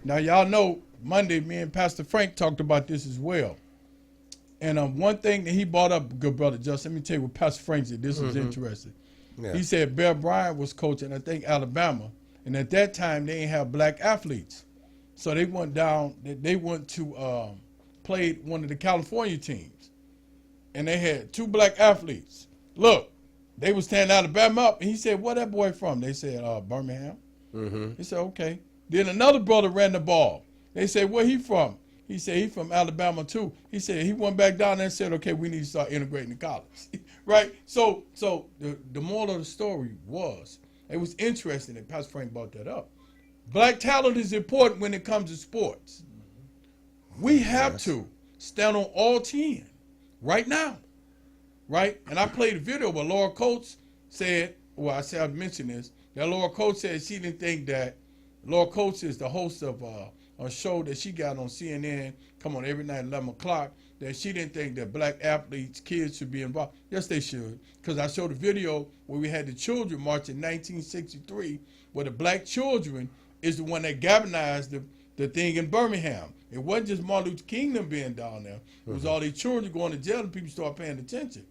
Now, y'all know Monday, me and Pastor Frank talked about this as well. And one thing that he brought up, good brother Justin, let me tell you what Pastor Frank said. This was interesting. Yeah. He said Bear Bryant was coaching, I think, Alabama. And at that time, they didn't have Black athletes. So they went to play one of the California teams. And they had 2 Black athletes. Look, they was tearing Alabama up. And he said, where that boy from? They said, Birmingham. He said, okay. Then another brother ran the ball. They said, where he from? He said, he from Alabama too. He said, he went back down there and said, okay, we need to start integrating the college. Right? So the moral of the story was, it was interesting that Pastor Frank brought that up. Black talent is important when it comes to sports. We have to stand on all 10 right now. Right? And I played a video where Laura Coates said, I mentioned this, that Laura Coates said she didn't think that, Laura Coates is the host of a show that she got on CNN, come on every night at 11 o'clock, that she didn't think that Black athletes, kids should be involved. Yes, they should. Because I showed a video where we had the children march in 1963, where the Black children is the one that galvanized the thing in Birmingham. It wasn't just Martin Luther King them being down there. It was all these children going to jail and people start paying attention.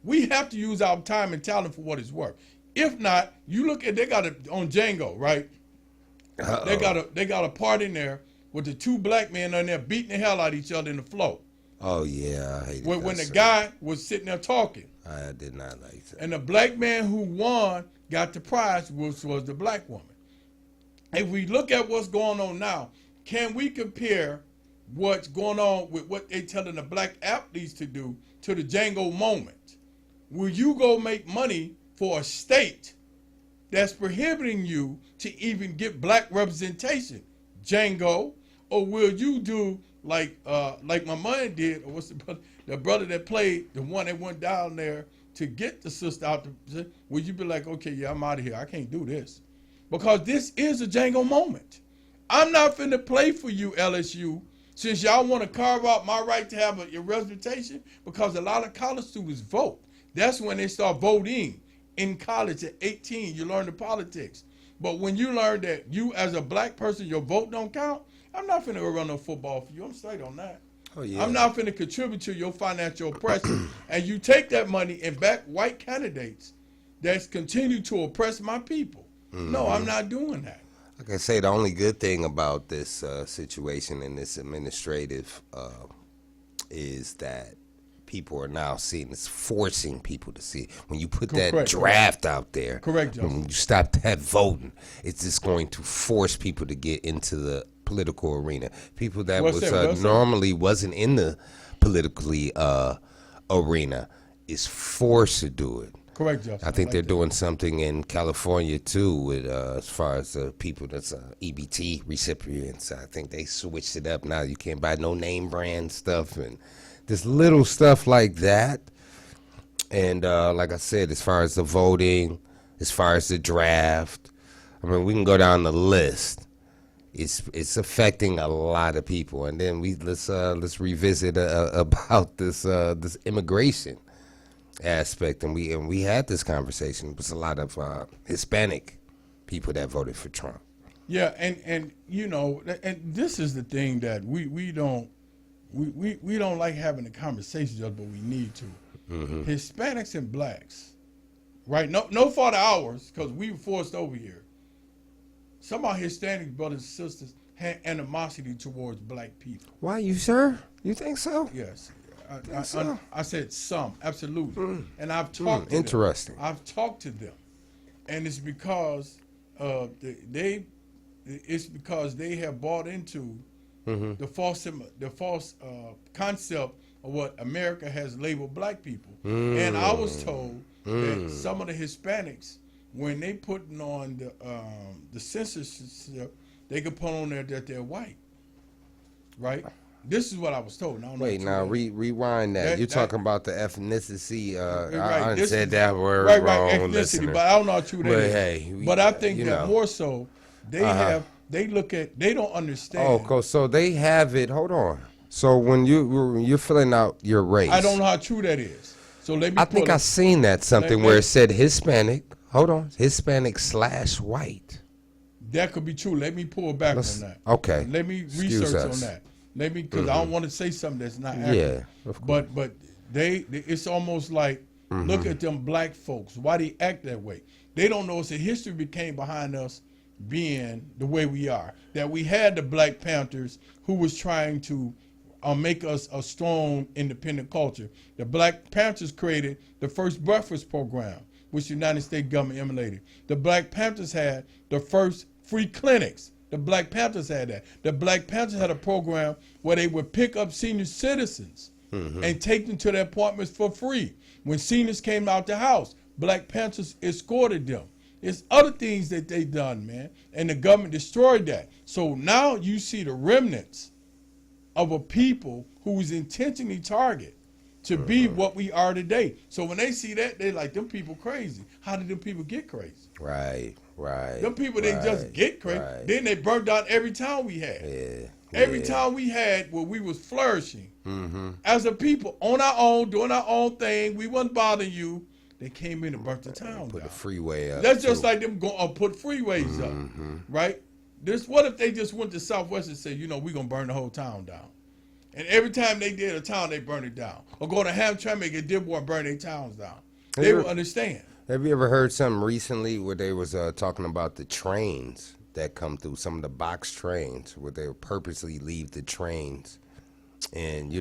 We have to use our time and talent for what it's worth. If not, you look at, they got it on Django, right? They got a part in there with the 2 Black men on there beating the hell out of each other in the floor. Oh yeah, I hated when the guy was sitting there talking. I did not like that. And the Black man who won got the prize, which was the Black woman. If we look at what's going on now, can we compare what's going on with what they telling the Black athletes to do to the Django moment? Will you go make money for a state that's prohibiting you to even get Black representation, Django, or will you do like my man did, or what's the brother that played, the one that went down there to get the sister out? Will you be like, okay, yeah, I'm out of here, I can't do this, because this is a Django moment. I'm not finna play for you, LSU, Since y'all want to carve out my right to have a representation, because a lot of college students vote. That's when they start voting in college at 18. You learn the politics. But when you learn that you as a black person, your vote don't count, I'm not finna go run no football for you. I'm straight on that. Oh, yeah. I'm not finna contribute to your financial oppression. And you take that money and back white candidates that's continue to oppress my people. No, I'm not doing that. Like I say, the only good thing about this situation and this administrative is that people are now seeing, it's forcing people to see it. When you put that draft out there, when you stop that voting, it's just going to force people to get into the political arena. People that normally wasn't in the politically arena is forced to do it. Correct, Justin. I think they're doing something in California too, with as far as people that's EBT recipients. I think they switched it up now. You can't buy no name brand stuff and this little stuff like that. And like I said, as far as the voting, as far as the draft, I mean, we can go down the list. It's affecting a lot of people. And then let's revisit about this immigration aspect, and we had this conversation. There's a lot of Hispanic people that voted for Trump. Yeah, and you know, and this is the thing that we don't like having the conversations, but we need to. Hispanics and blacks, right? No fault of ours, because we were forced over here. Some of our Hispanic brothers and sisters had animosity towards black people. Why, you sure? You think so? Yes. I said some, absolutely. And I've talked to interesting. them. I've talked to them. And it's because they have bought into the false concept of what America has labeled black people. And I was told that some of the Hispanics, when they putting on the censorship, they could put on there that they're white, right? This is what I was told. Wait, now rewind that. You're talking about the ethnicity. Right. I said that word right, wrong. Ethnicity, listener. but I don't know how true that is. Hey, but I think that more so, they they don't understand. Oh, so they have it. Hold on. So when you're filling out your race, I don't know how true that is. So let me. I think I seen that something where it said Hispanic. Hold on, Hispanic/white. That could be true. Let me pull back on that. Okay. Let me research on that. Because I don't want to say something that's not accurate. Yeah, of course. But it's almost like, look at them black folks. Why they act that way? They don't know it's a history became behind us being the way we are. That we had the Black Panthers who was trying to make us a strong, independent culture. The Black Panthers created the first breakfast program, which the United States government emulated. The Black Panthers had the first free clinics. The Black Panthers had that. The Black Panthers had a program where they would pick up senior citizens and take them to their apartments for free. When seniors came out the house, Black Panthers escorted them. It's other things that they done, man, and the government destroyed that. So now you see the remnants of a people who was intentionally targeted to be what we are today. So when they see that, they like, them people crazy. How did them people get crazy? Right. Them people didn't just get crazy. Right. Then they burned down every town we had. Every town we had where we was flourishing. As a people, on our own, doing our own thing, we wasn't bothering you. They came in and burnt the town down. Put the freeway up. That's just like them going put freeways up, right? What if they just went to Southwest and said, we're going to burn the whole town down? And every time they did a town, they burned it down. Or go to Hamtramck and Dearborn and burn their towns down. They will understand. Have you ever heard something recently where they was talking about the trains that come through, some of the box trains, where they would purposely leave the trains in,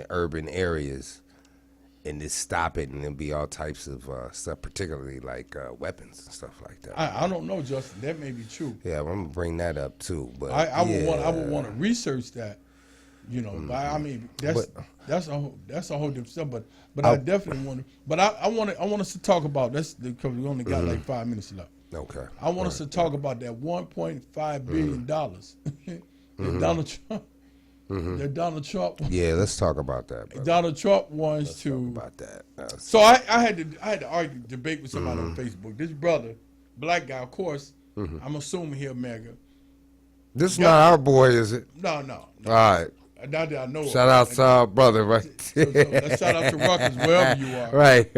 urban areas and just stop it, and there'll be all types of stuff, particularly like weapons and stuff like that. I don't know, Justin. That may be true. Yeah, I'm going to bring that up too. But I would want to research that. But I mean that's a whole different stuff. But I definitely want to. But I want us to talk about this because we only got like 5 minutes left. Okay. I want us to talk about that $1.5 billion that Donald Trump. That Donald Trump. Yeah, let's talk about that. Brother. Donald Trump wants to. Talk about that. So I had to debate with somebody on Facebook. This brother, black guy, of course. I'm assuming he American. This is not our boy, is it? No. All right. Not that I know. Shout out to our brother, right? So let's shout out to Ruckers, wherever you are. Right.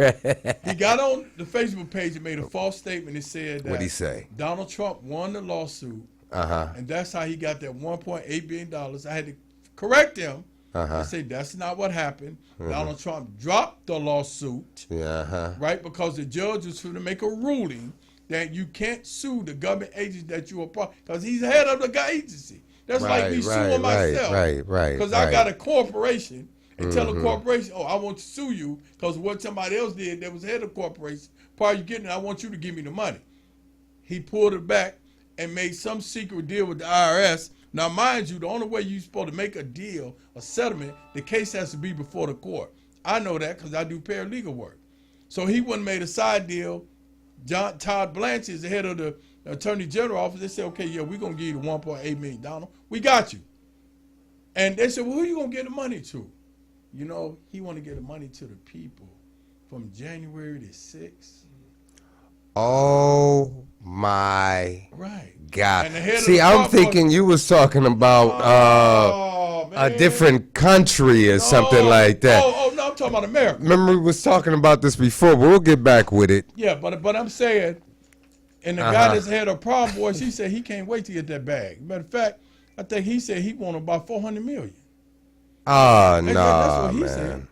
He got on the Facebook page and made a false statement. It said that What'd he say? Donald Trump won the lawsuit, and that's how he got that $1.8 billion. I had to correct him. I said that's not what happened. Donald Trump dropped the lawsuit, right? Because the judge was going to make a ruling that you can't sue the government agency that you are part, because he's head of the agency. That's like me suing myself. Right. Because I got a corporation and tell the corporation, oh, I want to sue you because what somebody else did that was head of the corporation, prior to getting it, I want you to give me the money. He pulled it back and made some secret deal with the IRS. Now, mind you, the only way you're supposed to make a deal, a settlement, the case has to be before the court. I know that because I do paralegal work. So he went and made a side deal. Todd Blanchard is the head of the Attorney General office. They said, okay, yeah, we're going to give you the $1.8 million. Donald, we got you. And they said, well, who are you going to get the money to? You know, he want to get the money to the people from January the 6th. Oh, my God. And see, I'm thinking you was talking about a different country or something like that. Oh, no, I'm talking about America. Remember we was talking about this before, but we'll get back with it. Yeah, but I'm saying, and the guy that's head of Proud Boys, he said he can't wait to get that bag. Matter of fact, I think he said he want about $400 million. Oh, no, that's what he man. said.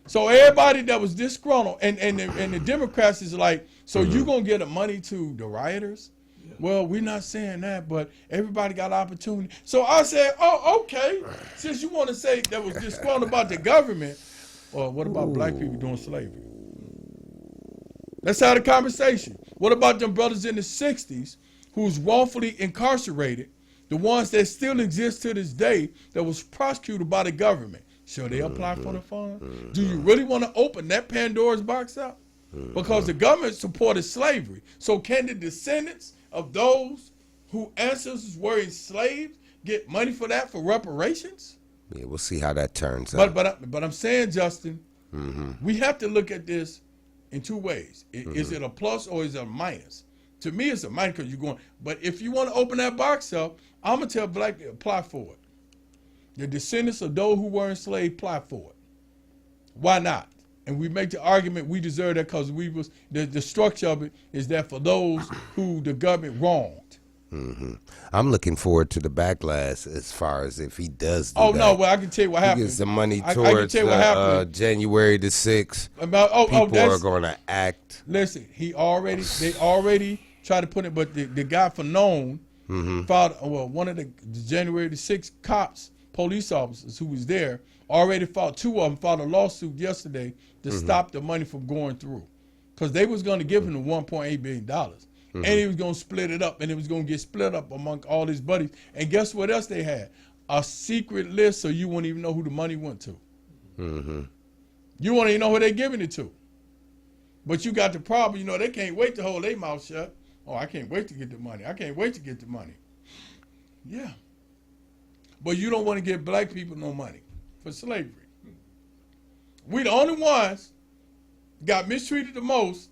So everybody that was disgruntled, and the Democrats is like, so you gonna get the money to the rioters? Yeah. Well, we're not saying that, but everybody got opportunity. So I said, oh, okay. Since you want to say that was disgruntled about the government, well, what about black people doing slavery? Let's have a conversation. What about them brothers in the 60s who's wrongfully incarcerated, the ones that still exist to this day that was prosecuted by the government? Should they apply for the fund? Do you really want to open that Pandora's box up? Because the government supported slavery. So can the descendants of those whose ancestors were enslaved get money for that, for reparations? Yeah, we'll see how that turns out. But I'm saying, Justin, we have to look at this in two ways. Is it a plus or is it a minus? To me, it's a minus because you're going. But if you want to open that box up, I'm going to tell black people, apply for it. The descendants of those who were enslaved, apply for it. Why not? And we make the argument we deserve that because we was the structure of it is that for those who the government wronged. I'm looking forward to the backlash as far as if he does do that. No, well, I can tell you what happened. He gets the money towards January the 6th. People are going to act. Listen, they already tried to put it, but the guy for known filed, one of the January the 6th cops, police officers who was there, already filed, two of them filed a lawsuit yesterday to stop the money from going through. Because they was going to give him the $1.8 billion. And he was going to split it up, and it was going to get split up among all his buddies. And guess what else they had? A secret list so you wouldn't even know who the money went to. You wouldn't even know who they're giving it to. But you got the problem, they can't wait to hold their mouth shut. Oh, I can't wait to get the money. I can't wait to get the money. Yeah. But you don't want to give black people no money for slavery. We the only ones got mistreated the most,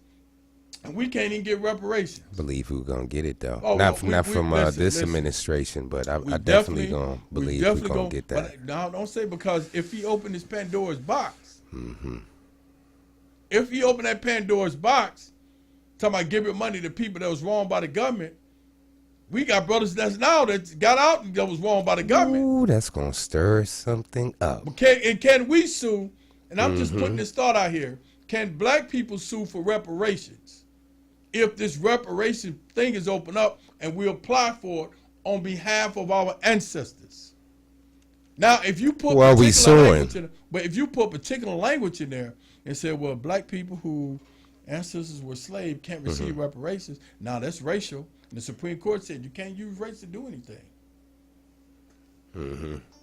and we can't even get reparations. I believe we're going to get it, though. Not from this administration, but I definitely going to believe we're going to get that. But no, don't say, because if he opened his Pandora's box, if he opened that Pandora's box, talking about giving money to people that was wronged by the government, we got brothers that got out and that was wronged by the government. Ooh, that's going to stir something up. But can we sue, and I'm just putting this thought out here, can black people sue for reparations if this reparation thing is opened up and we apply for it on behalf of our ancestors? Now, if you put if you put particular language in there and say, well, black people who ancestors were slaves can't receive reparations, now that's racial. And the Supreme Court said you can't use race to do anything.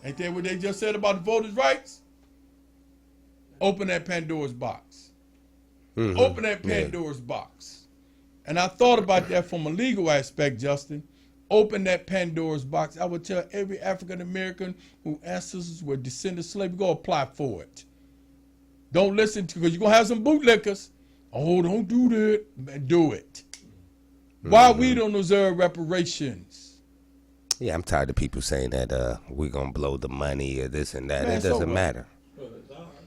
Ain't that what they just said about the voters' rights? Open that Pandora's box. Open that Pandora's box. And I thought about that from a legal aspect, Justin. Open that Pandora's box. I would tell every African American whose ancestors were descended slaves, go apply for it. Don't listen to, because you're going to have some bootlickers. Oh, don't do that. Do it. Why we don't deserve reparations? Yeah, I'm tired of people saying that we're gonna blow the money or this and that. Man, It so doesn't what? matter.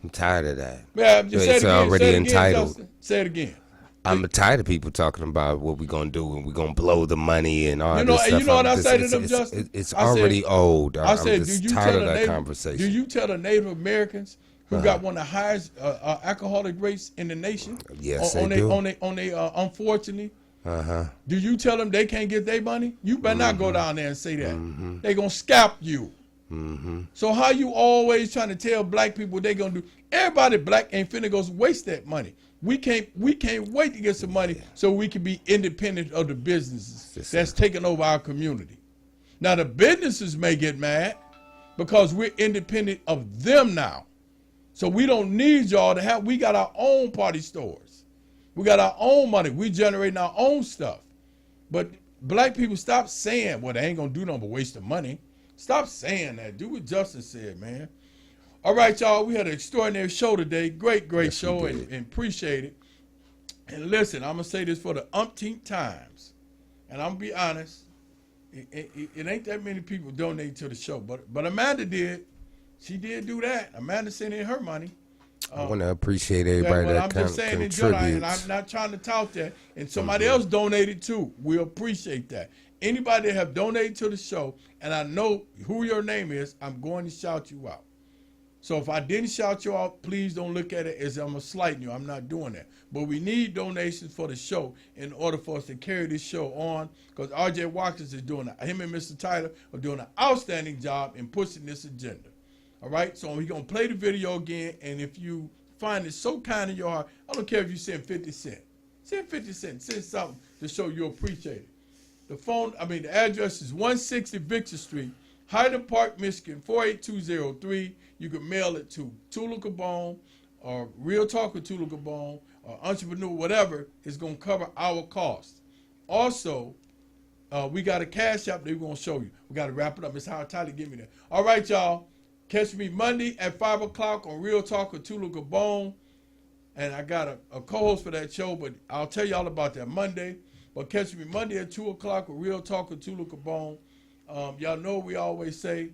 I'm tired of that. Yeah, just say it It's again. already Say it again, entitled. Justin. Say it again. I'm tired of people talking about what we're gonna do and we're gonna blow the money and all You know, this and stuff. you know what I I'm say to just- them, it's- Justin? It's I said- already old. I I'm said, just tired of that do conversation. you tell the Native Americans who got one of the highest alcoholic rates in the nation? Yes, on they do. Unfortunately, Uh-huh. do you tell them they can't get their money? You better not go down there and say that. They gonna scalp you. So how you always trying to tell black people what they gonna do? Everybody black ain't finna go waste that money. We can't wait to get some money so we can be independent of the businesses that's taking over our community. Now the businesses may get mad because we're independent of them now. So we don't need y'all to have, we got our own party stores. We got our own money. We generating our own stuff. But black people, stop saying, well, they ain't gonna do nothing but waste the money. Stop saying that. Do what Justin said, man. All right, y'all, we had an extraordinary show today. Great Yes, show, we did. and appreciate it. And listen, I'm gonna say this for the umpteenth times, and I'm gonna be honest, it ain't that many people donate to the show, but Amanda did. She did do that. Amanda sent in her money. I want to appreciate everybody Well, that I'm just saying in contributes. general, and I'm not trying to tout that. And somebody else donated too. We appreciate that. Anybody that have donated to the show, and I know who your name is, I'm going to shout you out. So if I didn't shout you out, please don't look at it as I'm slighting you. I'm not doing that. But we need donations for the show in order for us to carry this show on, because R.J. Watkins is doing it. Him and Mr. Tyler are doing an outstanding job in pushing this agenda. All right, so we're going to play the video again, and if you find it so kind in your heart, I don't care if you send 50 cents. Send 50 cents. Send something to show you appreciate it. The address is 160 Victor Street, Highland Park, Michigan, 48203. You can mail it to Tula Cabone or Real Talk with Tula Cabone or Entrepreneur, whatever is going to cover our costs. Also, we got a cash app that we're going to show you. We got to wrap it up. It's how Tyler give me that. All right, y'all. Catch me Monday at 5 o'clock on Real Talk with Tula Cabone. And I got a co-host for that show, but I'll tell y'all about that Monday. But catch me Monday at 2 o'clock with Real Talk with Tula Cabone. Y'all know we always say,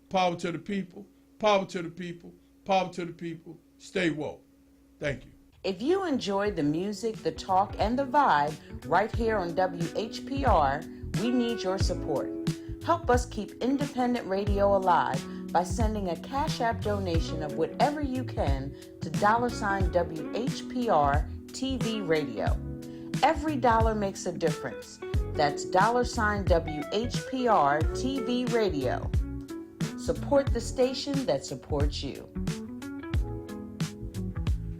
power to the people, power to the people, power to the people. Stay woke. Thank you. If you enjoy the music, the talk, and the vibe right here on WHPR, we need your support. Help us keep independent radio alive by sending a Cash App donation of whatever you can to $WHPR TV Radio. Every dollar makes a difference. That's $WHPR TV Radio. Support the station that supports you.